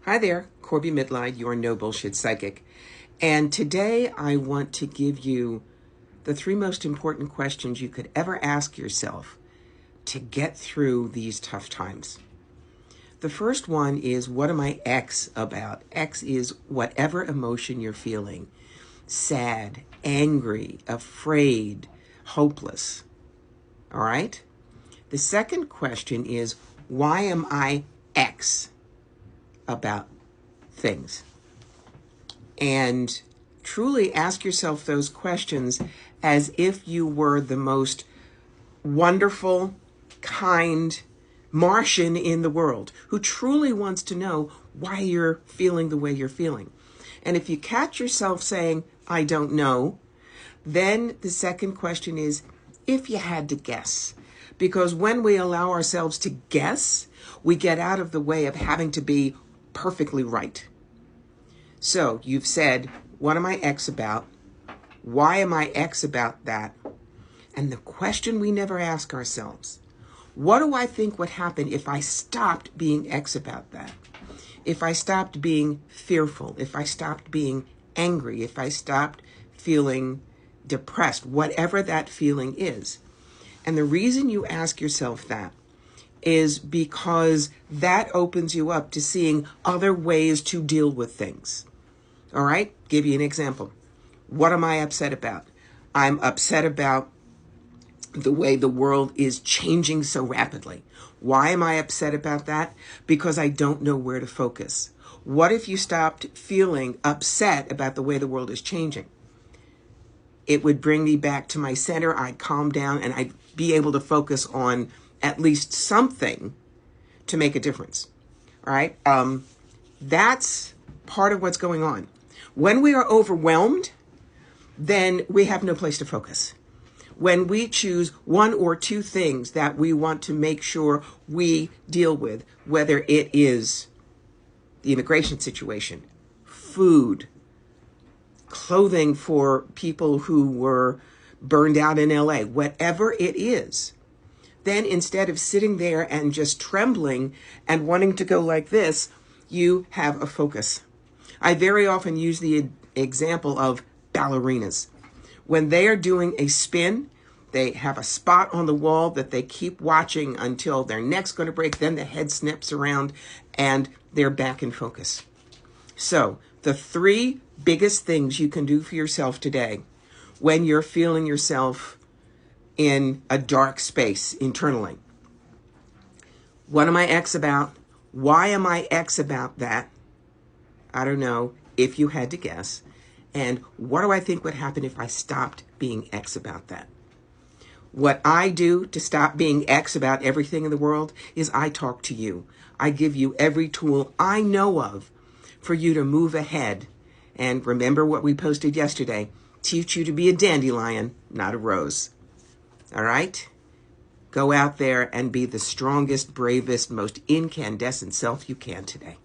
Hi there, Corby Midline, your no bullshit psychic. And today I want to give you the three most important questions you could ever ask yourself to get through these tough times. The first one is, what am I X about? X is whatever emotion you're feeling. Sad, angry, afraid, hopeless. All right? The second question is, why am I X about things? And truly ask yourself those questions as if you were the most wonderful, kind Martian in the world who truly wants to know why you're feeling the way you're feeling. And if you catch yourself saying, I don't know, then the second question is, if you had to guess. Because when we allow ourselves to guess, we get out of the way of having to be perfectly right. So you've said, what am I X about? Why am I X about that? And the question we never ask ourselves, what do I think would happen if I stopped being X about that? If I stopped being fearful, if I stopped being angry, if I stopped feeling depressed, whatever that feeling is. And the reason you ask yourself that is because that opens you up to seeing other ways to deal with things. All right? Give you an example. What am I upset about? I'm upset about the way the world is changing so rapidly. Why am I upset about that? Because I don't know where to focus. What if you stopped feeling upset about the way the world is changing? It would bring me back to my center. I'd calm down and I'd be able to focus on at least something to make a difference. All right? That's part of what's going on. When we are overwhelmed, then we have no place to focus. When we choose one or two things that we want to make sure we deal with, whether it is the immigration situation, food, clothing for people who were burned out in LA, whatever it is, then instead of sitting there and just trembling and wanting to go like this, you have a focus. I very often use the example of ballerinas. When they are doing a spin, they have a spot on the wall that they keep watching until their neck's going to break, then the head snaps around and they're back in focus. So the three biggest things you can do for yourself today when you're feeling yourself in a dark space internally. What am I X about? Why am I X about that? I don't know, if you had to guess. And what do I think would happen if I stopped being X about that? What I do to stop being X about everything in the world is I talk to you. I give you every tool I know of for you to move ahead. And remember what we posted yesterday. Teach you to be a dandelion, not a rose. All right? Go out there and be the strongest, bravest, most incandescent self you can today.